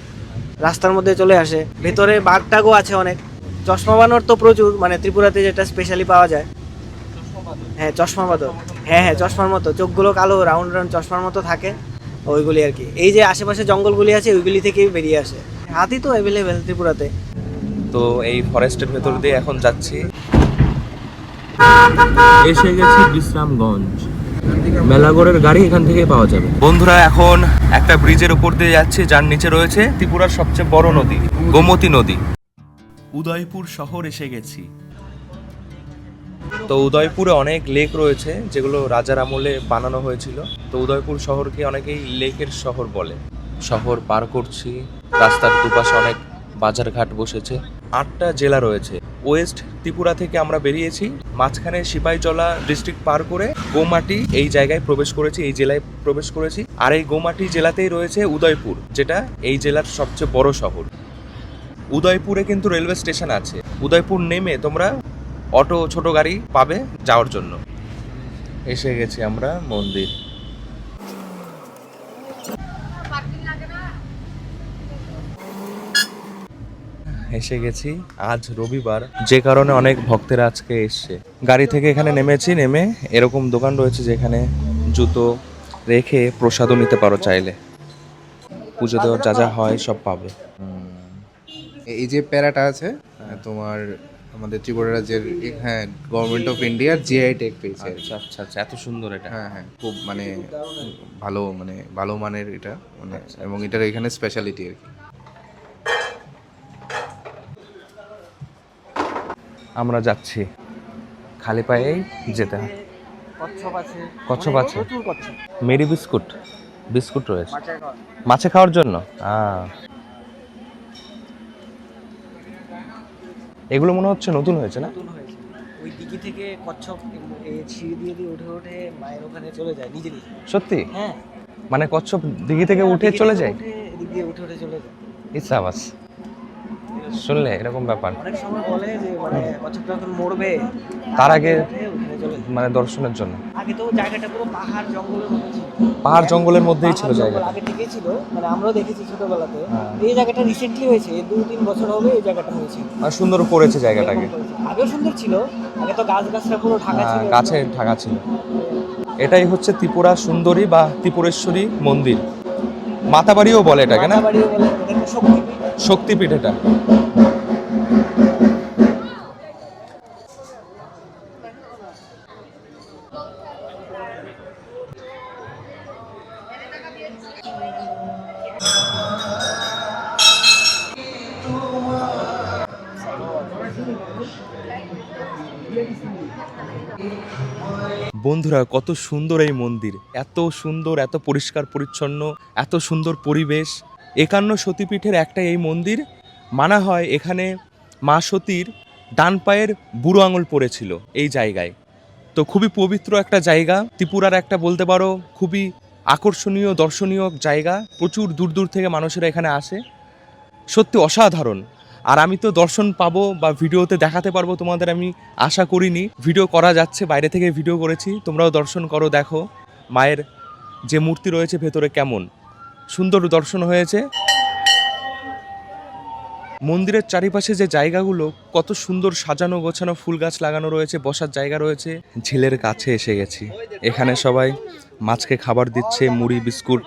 রাস্তার মধ্যে চলে আসে। ভেতরে বাঘ টাঘও আছে অনেক। চশমা বানর তো প্রচুর, মানে ত্রিপুরাতে যেটা স্পেশালি পাওয়া যায়। হ্যাঁ, চশমা বাঁদর। হ্যাঁ, চশমার মতো, চোখগুলো কালো, রাউন্ড রাউন্ড চশমার মতো থাকে, ওইগুলি আর কি। এই যে আশেপাশে জঙ্গলগুলি আছে ওইগুলি থেকেই বেরিয়ে আসে। হাতি তো অ্যাভেলেবেল ত্রিপুরাতে। তো এই ফরেস্টের ভেতর দিয়ে এখন যাচ্ছি। এসে গেছি বিশ্রামগঞ্জ। মেলাগড়ের গাড়ি এখান থেকে পাওয়া যাবে। বন্ধুরা, এখন একটা ব্রিজের উপর দিয়ে যাচ্ছি, যার নিচে রয়েছে ত্রিপুরার সবচেয়ে বড় নদী, গোমতী নদী। উদয়পুর শহর এসে গেছি। তো উদয়পুরে অনেক লেক রয়েছে যেগুলো রাজার আমলে বানানো হয়েছিল। তো উদয়পুর শহরকে অনেকেই লেকের শহর বলে। শহর পার করছি, রাস্তার দুপাশে অনেক বাজারঘাট বসেছে। 8টা জেলা রয়েছে। ওয়েস্ট ত্রিপুরা থেকে আমরা বেরিয়েছি, মাঝখানে সিপাহীজলা ডিস্ট্রিক্ট পার করে গৌমাটি এই জায়গায় প্রবেশ করেছি, এই জেলায় প্রবেশ করেছি। আর এই গৌমাটি জেলাতেই রয়েছে উদয়পুর, যেটা এই জেলার সবচেয়ে বড় শহর। উদয়পুরে কিন্তু রেলওয়ে স্টেশন আছে। উদয়পুর নেমে তোমরা অটো, ছোট গাড়ি পাবে যাওয়ার জন্য। এসে গেছি আমরা মন্দির। এসে গেছি, আজ রবিবার, যে কারণে অনেক ভক্তেরা আজকে এসছে। গাড়ি থেকে এখানে নেমেছি, নেমে এরকম দোকান রয়েছে যেখানে জুতো রেখে প্রসাদও নিতে পারো চাইলে। পুজো দেওয়ার যা যা হয় সব পাবে। এই যে প্যারাটা আছে তোমার আমাদের ত্রিপুরা রাজ্যের, হ্যাঁ, গভর্নমেন্ট অফ ইন্ডিয়ার জিআই ট্যাগ পেয়েছে। আচ্ছা আচ্ছা আচ্ছা, এত সুন্দর এটা। হ্যাঁ হ্যাঁ, খুব মানে ভালো মানের এটা, মানে এবং এটার এখানে স্পেশালিটি আর কি। আমরা যাচ্ছি, খালি পায়েই যেতে হয়। কচ্ছপ আছে, কচ্ছপ আছে, প্রচুর কচ্ছপ। মেরি বিস্কুট, বিস্কুট রয়েছে মাছে খাওয়ার জন্য। এগুলো মনে হচ্ছে নতুন হয়েছে না? নতুন হয়েছে। ওই দিঘি থেকে কচ্ছপ এই সিঁড়ি দিয়ে দিয়ে উঠে উঠে মায়ের ওখানে চলে যায় নিজে নিজে। সত্যি? হ্যাঁ, মানে কচ্ছপ দিঘি থেকে উঠে চলে যায়? এদিক দিয়ে উঠে উঠে চলে যায়। ইসাবাস, শুনলে এরকম ব্যাপার। অনেক সময় বলে যে মানে কচ্ছপটা যখন মরবে তার আগে উঠে ওখানে চলে যায়। মানে দর্শনের জন্য। আগে তো জায়গাটা পুরো পাহাড় জঙ্গলের মধ্যে ছিল। পাহাড় জঙ্গলের মধ্যেই ছিল পাহাড় জঙ্গল জায়গাটা। আগে থেকেই ছিল, মানে আমরাও দেখেছি ছোটবেলাতে। হ্যাঁ। এই জায়গাটা রিসেন্টলি হয়েছে, 2-3 বছর হবে এই জায়গাটা হয়েছে। আর সুন্দর করেছে জায়গাটাকে। আগেও সুন্দর ছিল, আগে তো গাছগাছরা পুরো ঢাকা ছিল। গাছে ঢাকা ছিল। এটাই হচ্ছে ত্রিপুরা সুন্দরী বা ত্রিপুরেশ্বরী মন্দির। মাতাবাড়িও বলে এটাকে না? মাতাবাড়িও বলে, এটা শক্তিপীঠ। শক্তিপীঠ এটা। বন্ধুরা, কত সুন্দর এই মন্দির, এত সুন্দর, এত পরিষ্কার পরিচ্ছন্ন, এত সুন্দর পরিবেশ। 51 সতীপীঠের একটা এই মন্দির। মানা হয় এখানে মা সতীর ডান পায়ের বুড়ো আঙুল পড়েছিল এই জায়গায়। তো খুবই পবিত্র একটা জায়গা, ত্রিপুরার একটা বলতে পারো খুবই আকর্ষণীয় দর্শনীয় জায়গা। প্রচুর দূর দূর থেকে মানুষেরা এখানে আসে, সত্যি অসাধারণ। আর আমি তো দর্শন পাবো বা ভিডিওতে দেখাতে পারবো তোমাদের, আমি আশা করিনি। ভিডিও করা যাচ্ছে, বাইরে থেকে ভিডিও করেছি, তোমরাও দর্শন করো, দেখো মায়ের যে মূর্তি রয়েছে ভেতরে কেমন সুন্দর দর্শন হয়েছে। মন্দিরের চারিপাশে যে জায়গাগুলো কত সুন্দর সাজানো গোছানো, ফুল গাছ লাগানো রয়েছে, বসার জায়গা রয়েছে। ঝিলের কাছে এসে গেছি, এখানে সবাই মাছকে খাবার দিচ্ছে, মুড়ি বিস্কুট,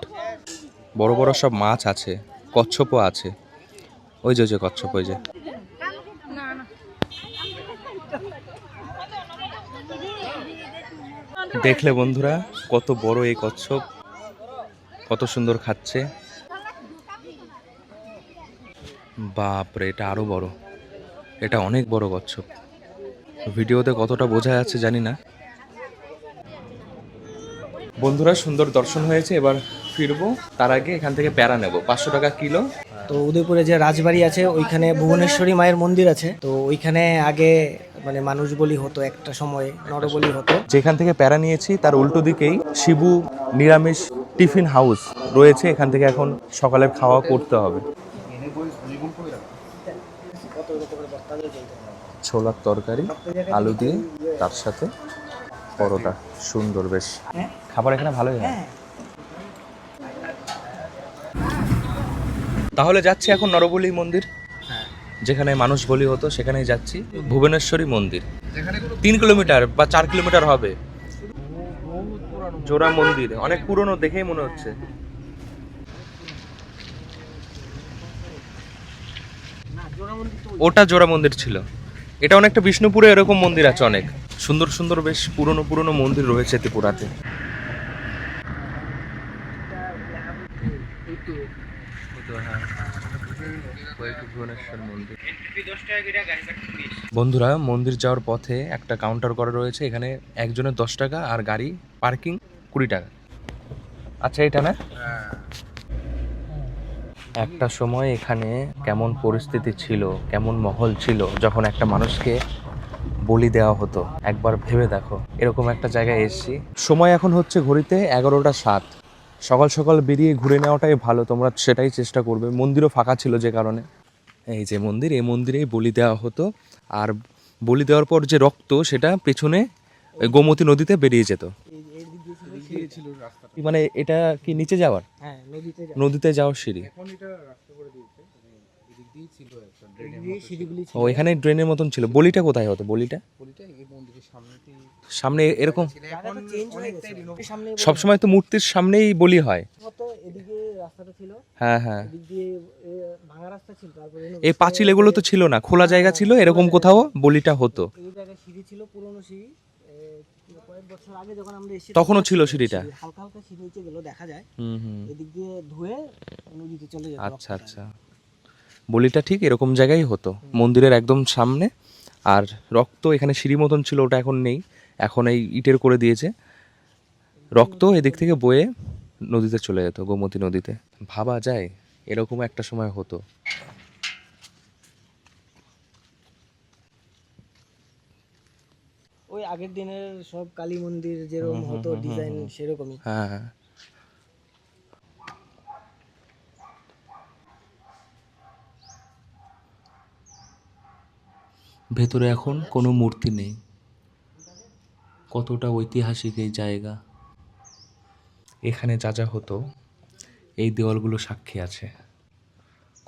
বড় বড় সব মাছ আছে, কচ্ছপও আছে। ওই যে কচ্ছপ, ওই যে। দেখলে বন্ধুরা কত বড় এই কচ্ছপ, কত সুন্দর খাচ্ছে। বাপরে, এটা আরো বড়, এটা অনেক বড় কচ্ছপ। ভিডিওতে কতটা বোঝা যাচ্ছে জানি না। বন্ধুরা, সুন্দর দর্শন হয়েছে, এবার ফিরবো। তার আগে এখান থেকে প্যারা নেব, 500 টাকা কিলো। তো উদয়পুরে যে রাজবাড়ি আছে ওইখানে ভুবনেশ্বরী মায়ের মন্দির আছে। তো ওইখানে আগে মানে মানুষ বলি হতো, একটা সময়ে নরবলি হতো। যেখান থেকে প্যারা নিয়েছি তার উল্টো দিকেই শিবু নিরামিষ টিফিন হাউস রয়েছে। এখান থেকে এখন সকালের খাওয়া করতে হবে। ছোলার তরকারি, আলু দিয়ে, তার সাথে পরোটা, সুন্দর বেশ খাবার এখানে ভালোই হয়। তাহলে যাচ্ছি এখন নরবলি মন্দির, যেখানে মানুষ বলি হতো, সেখানেই যাচ্ছি। ভুবনেশ্বরী মন্দির 3 কিলোমিটার বা 4 কিলোমিটার হবে। জোড়া মন্দির, অনেক পুরনো দেখেই মনে হচ্ছে। ওটা জোড়া মন্দির ছিল, এটা অনেকটা বিষ্ণুপুরে এরকম মন্দির আছে, অনেক সুন্দর সুন্দর বেশ পুরনো পুরনো মন্দির রয়েছে ত্রিপুরাতে। বন্ধুরা, মন্দির যাওয়ার পথে একটা কাউন্টার করা রয়েছে, এখানে একজনের 10 টাকা আর গাড়ি পার্কিং 20 টাকা। আচ্ছা, এটা না? একটা সময় এখানে কেমন পরিস্থিতি ছিল, কেমন মহল ছিল যখন একটা মানুষকে বলি দেওয়া হতো, একবার ভেবে দেখো। এরকম একটা জায়গায় এসেছি। সময় এখন হচ্ছে ঘড়িতে 11টা 7। সকাল সকাল বেরিয়ে ঘুরে নেওয়াটাই ভালো, তোমরা সেটাই চেষ্টা করবে। মন্দিরও ফাঁকা ছিল যে কারণে। এই যে মন্দির, এই মন্দিরেই বলি দেওয়া হতো। আর বলি দেওয়ার পর যে রক্ত, সেটা পেছনে ওই গোমতী নদীতে বেরিয়ে যেত। মানে এটা কি নিচে যাওয়ার, হ্যাঁ, নদীতে নদীতে যাওয়ার সিঁড়ি? ও, এখানে ড্রেনের মতন ছিল। বলিটা কোথায় হতো? বলিটা সামনে এরকম সবসময় তো মূর্তির সামনেই বলি হয়। এদিকে রাস্তাটা ছিল, হ্যাঁ হ্যাঁ, এদিক দিয়ে ভাঙা রাস্তা ছিল, তারপরে এই পাঁচিল এগুলো তো ছিল না, খোলা জায়গা ছিল, এরকম কোথাও বলিটা হতো। এই জায়গায় সিঁড়ি ছিল, পুরনো সিঁড়ি। কয়েক বছর আগে যখন আমরা এসেছি তখনও ছিল সিঁড়িটা? হালকা হালকা সিঁড়ি নিচে গেল দেখা যায়। হুম। এদিক দিয়ে ধুয়ে নদীতে চলে যেত। আচ্ছা আচ্ছা, বলিটা ঠিক এরকম জায়গায় হতো, মন্দিরের একদম সামনে। আর রক্ত এখানে সিঁড়ি মতন ছিল, ওটা এখন নেই, এখন এই ইটের করে দিয়েছে। রক্ত এদিক থেকে বয়ে নদীতে চলে যেত, গোমতী নদীতে। ভাবা যায় এরকম একটা সময় হতো। ওই আগের দিনের সব কালী মন্দির যেরকম হতো ডিজাইন সেরকমই। হ্যাঁ হ্যাঁ। ভেতরে এখন কোনো মূর্তি নেই। কতটা ঐতিহাসিক এই জায়গা। এখানে যা যা হতো এই দেওয়ালগুলো সাক্ষী আছে।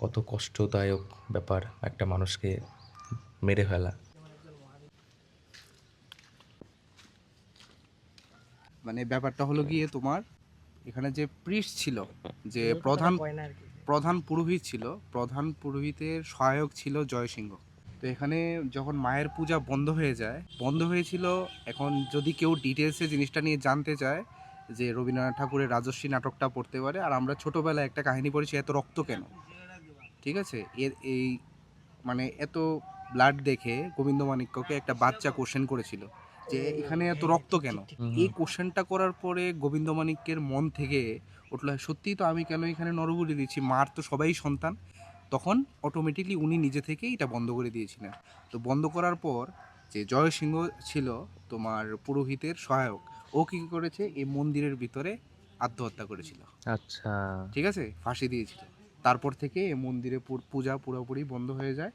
কত কষ্টদায়ক ব্যাপার একটা মানুষকে মেরে ফেলা। মানে ব্যাপারটা হলো গিয়ে তোমার এখানে যে প্রিস্ট ছিল, যে প্রধান পুরোহিত ছিল, প্রধান পুরোহিতের সহায়ক ছিল জয়সিংহ। তো এখানে যখন মায়ের পূজা বন্ধ হয়েছিল। এখন যদি কেউ ডিটেলসে জিনিসটা নিয়ে জানতে চায়, যে রবীন্দ্রনাথ ঠাকুরের রাজর্ষি নাটকটা পড়তে পারে। আর আমরা ছোটোবেলায় একটা কাহিনী পড়েছি, এত রক্ত কেন? ঠিক আছে, এই মানে এত ব্লাড দেখে গোবিন্দমাণিক্যকে একটা বাচ্চা কোশ্চেন করেছিল যে এখানে এত রক্ত কেন। এই কোশ্চেনটা করার পরে গোবিন্দমাণিক্যের মন থেকে উঠলো, সত্যিই তো আমি কেন এখানে নরবলি দিচ্ছি, মার তো সবাই সন্তান। তখন অটোমেটিকলি উনি নিজে থেকেই এটা বন্ধ করে দিয়েছিলেন। তো বন্ধ করার পর যে জয়সিংহ ছিল তোমার পুরোহিতের সহায়ক, ও কী করেছে, এই মন্দিরের ভিতরে আত্মহত্যা করেছিল। আচ্ছা, ঠিক আছে, ফাঁসি দিয়েছিল। তারপর থেকে এই মন্দিরে পূজা পুরোপুরি বন্ধ হয়ে যায়।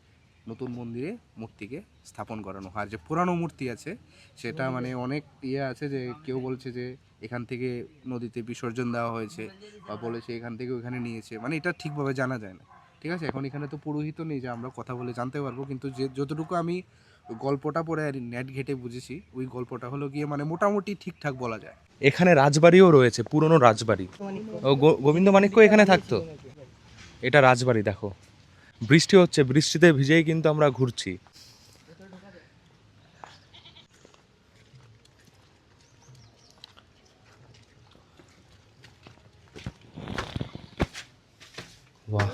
নতুন মন্দিরে মূর্তিকে স্থাপন করানো হয়। আর যে পুরানো মূর্তি আছে সেটা মানে অনেক আছে, যে কেউ বলছে যে এখান থেকে নদীতে বিসর্জন দেওয়া হয়েছে, বা বলেছে এখান থেকে ওইখানে নিয়েছে, মানে এটা ঠিকভাবে জানা যায় না। ঠিক আছে, এখন এখানে তো পুরোহিত নেই যে আমরা কথা বলে জানতে পারবো, কিন্তু যে যতটুকু আমি গল্পটা পড়ে আর নেট ঘেটে বুঝেছি, ওই গল্পটা হলো গিয়ে মানে মোটামুটি ঠিকঠাক বলা যায়। এখানে রাজবাড়িও রয়েছে, পুরনো রাজবাড়ি। ও গোবিন্দমাণিক্য এখানে থাকতো। এটা রাজবাড়ি। দেখো বৃষ্টি হচ্ছে, বৃষ্টিতে ভিজেই কিন্তু আমরা ঘুরছি। বাহ,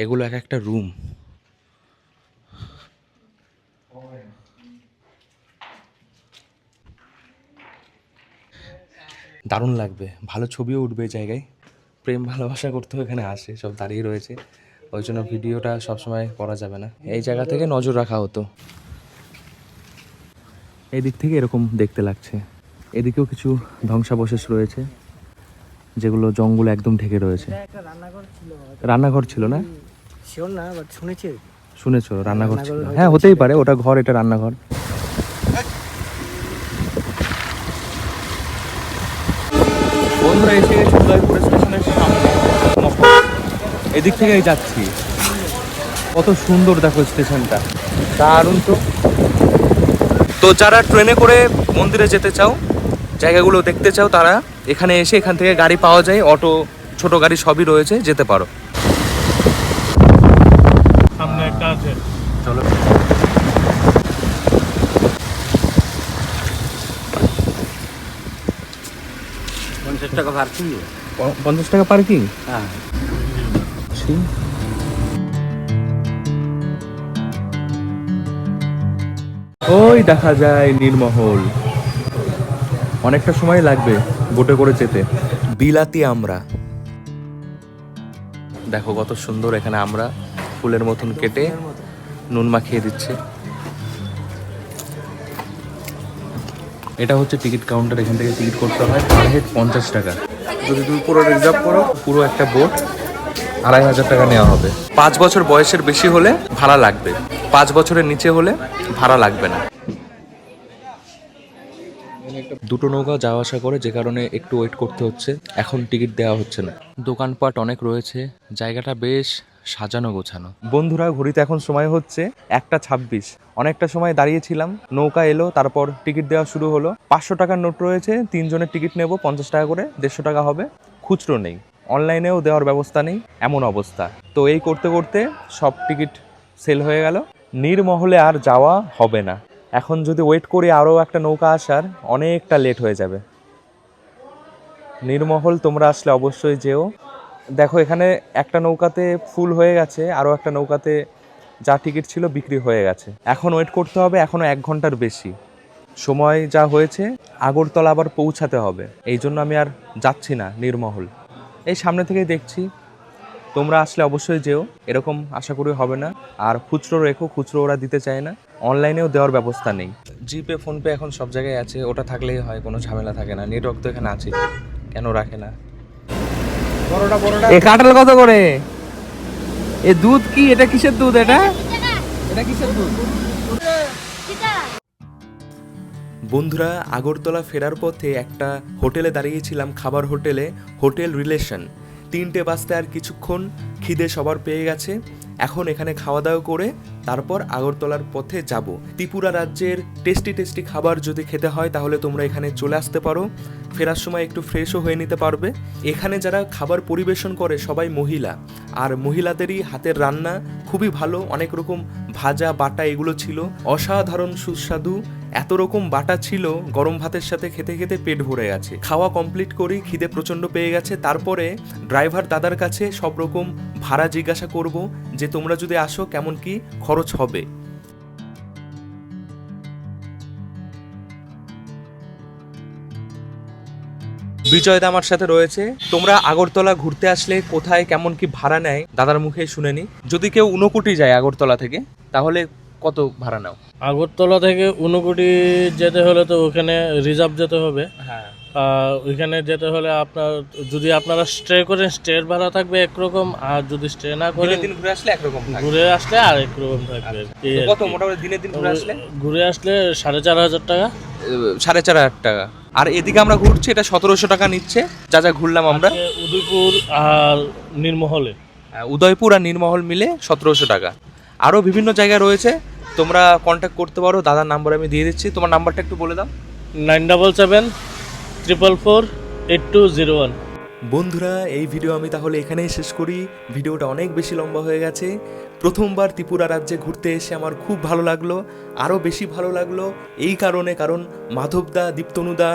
এগুলো এক একটা রুম। দারুণ লাগবে, ভালো ছবিও উঠবে এই জায়গায়। প্রেম ভালোবাসা করতেও এখানে আসে, সব দাঁড়িয়ে রয়েছে। ওই জন্য ভিডিওটা সবসময় করা যাবে না, এই জায়গা থেকে নজর রাখা হতো। এই দিক থেকে এরকম দেখতে লাগছে। এদিকেও কিছু ধ্বংসাবশেষ রয়েছে, যেগুলো জঙ্গল একদম ঢেকে রয়েছে। একটা রান্নাঘর ছিল, রান্নাঘর ছিল না? শিওর না, বাট শুনেছি। শুনেছো রান্নাঘর ছিল? হ্যাঁ, হতেই পারে, ওটা ঘর, এটা রান্নাঘর। বন্ধুরা এসে গেছি উদয়পুর স্টেশনের সামনে। এদিক থেকেই যাচ্ছি। কত সুন্দর দেখো স্টেশনটা, দারুণ। তো যারা ট্রেনে করে মন্দিরে যেতে চাও, জায়গাগুলো দেখতে চাও, তারা এখানে এসে এখান থেকে গাড়ি পাওয়া যায়, অটো, ছোট গাড়ি সবই রয়েছে, যেতে পারো। সামনে একটা আছে, চলো। টাকা পার্কিং। 50 টাকা পার্কিং? হ্যাঁ। ওই দেখা যায় নীরমহল। অনেকটা সময় লাগবে বোটে করে যেতে। বিলাতি আমরা, দেখো কত সুন্দর। এখানে আমরা ফুলের মতন কেটে নুন মাখিয়ে দিচ্ছে। এটা হচ্ছে টিকিট কাউন্টার, এখান থেকে টিকিট করতে হয় পার হেড 50 টাকা। যদি তুমি পুরো রিজার্ভ করো, পুরো একটা বোট 2,500 টাকা নেওয়া হবে। 5 বছর বয়সের বেশি হলে ভাড়া লাগবে, 5 বছরের নিচে হলে ভাড়া লাগবে না। দুটো নৌকা যাওয়া আসা করে, যে কারণে একটু ওয়েট করতে হচ্ছে। এখন টিকিট দেওয়া হচ্ছে না। দোকানপাট অনেক রয়েছে, জায়গাটা বেশ সাজানো গোছানো। বন্ধুরা, ঘড়িতে এখন সময় হচ্ছে 1:26। অনেকটা সময় দাঁড়িয়েছিলাম, নৌকা এলো, তারপর টিকিট দেওয়া শুরু হলো। 500 টাকার নোট রয়েছে, 3 জনের টিকিট নেব 50 টাকা করে, 150 টাকা হবে। খুচরো নেই, অনলাইনেও দেওয়ার ব্যবস্থা নেই, এমন অবস্থা। তো এই করতে করতে সব টিকিট সেল হয়ে গেল। নীরমহলে আর যাওয়া হবে না। এখন যদি ওয়েট করি আরও একটা নৌকা আসার, অনেকটা লেট হয়ে যাবে। নীরমহল তোমরা আসলে অবশ্যই যেও। দেখো এখানে একটা নৌকাতে ফুল হয়ে গেছে, আরও একটা নৌকাতে যা টিকিট ছিল বিক্রি হয়ে গেছে। এখন ওয়েট করতে হবে এখনও 1 ঘন্টার বেশি। সময় যা হয়েছে, আগরতলা আবার পৌঁছাতে হবে। এই জন্য আমি আর যাচ্ছি না নীরমহল, এই সামনে থেকেই দেখছি। তোমরা আসলে অবশ্যই যেও, এরকম আশা করি হবে না। আর খুচরো রেখো, খুচরো ওরা দিতে চায় না, অনলাইনেও দেওয়ার ব্যবস্থা নেই। জিপে ফোনপে এখন সব জায়গায় আছে, ওটা থাকলেই হয়, কোনো ঝামেলা থাকে না। নেটওয়ার্ক তো এখানে আছে, কেন রাখে না? এ কাঁঠাল কত করে? এ দুধ কি? এটা কিসের দুধ? এটা কিসের দুধ? বন্ধুরা, আগরতলা ফেরার পথে একটা হোটেলে দাঁড়িয়েছিলাম, খাবার হোটেলে, হোটেল রিলেশন। 3টে বাজতে আর কিছুক্ষণ, খিদে সবার পেয়ে গেছে। এখন এখানে খাওয়া দাওয়া করে তারপর আগরতলার পথে যাব। ত্রিপুরা রাজ্যের টেস্টি টেস্টি খাবার যদি খেতে হয় তাহলে তোমরা এখানে চলে আসতে পারো। ফেরার সময় একটু ফ্রেশও হয়ে নিতে পারবে। এখানে যারা খাবার পরিবেশন করে সবাই মহিলা, আর মহিলাদেরই হাতের রান্না খুবই ভালো। অনেক রকম ভাজা বাটা এগুলো ছিল, অসাধারণ সুস্বাদু। এত রকম বাটা ছিল, গরম ভাতের সাথে খেতে খেতে পেট ভরে গেছে। খাওয়া কমপ্লিট করি, খিদে প্রচণ্ড পেয়ে গেছে। তারপরে ড্রাইভার দাদার কাছে সব রকম ভাড়া জিজ্ঞাসা করব, যে তোমরা যদি আসো কেমন কি খরচ হবে। বিজয়দা আমার সাথে রয়েছে। তোমরা আগরতলা ঘুরতে আসলে কোথায় কেমন কি ভাড়া নেয় দাদার মুখে শুনে নি। যদি কেউ ঊনকোটি যায় আগরতলা থেকে, তাহলে কত ভাড়া নাও? আগরতলা থেকে ঊনকোটি যেতে হলে তো ওখানে রিজার্ভ যেতে হবে। হ্যাঁ, ওইখানে যেতে হলে আপনার, যদি আপনারা স্টে করেন, স্টের ভাড়া থাকবে একরকম, আর যদি স্টে না করেন, দিন ঘুরে আসলে একরকম থাকে। ঘুরে আসলে আর একরকম থাকবে। এই আর কত কি। মোটামুটি দিনে দিন ঘুরে আসলে? ঘুরে আসলে 4,500 টাকা। 4,500 টাকা। আর এদিকে আমরা ঘুরছি, এটা 1700 টাকা নিচ্ছে যা যা ঘুরলাম আমরা। উদয়পুর আর নীরমহলে, উদয়পুর আর নীরমহল মিলে 1700 টাকা। আরও বিভিন্ন জায়গায় রয়েছে, তোমরা কন্ট্যাক্ট করতে পারো। দাদার নাম্বার আমি দিয়ে দিচ্ছি, তোমার নাম্বারটা একটু বলে দাও। 9774448201। বন্ধুরা, এই ভিডিও আমি তাহলে এখানেই শেষ করি। ভিডিওটা অনেক বেশি লম্বা হয়ে গেছে। প্রথমবার ত্রিপুরা রাজ্যে ঘুরতে এসে আমার খুব ভালো লাগলো। আরও বেশি ভালো লাগলো এই কারণে, কারণ মাধবদা, দীপ্তনুদা,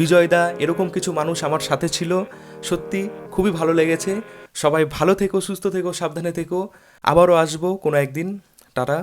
বিজয়দা, এরকম কিছু মানুষ আমার সাথে ছিল। সত্যি খুবই ভালো লেগেছে। সবাই ভালো থেকো, সুস্থ থেকো, সাবধানে থেকো। আবারও আসবো কোনো একদিন। টাটা।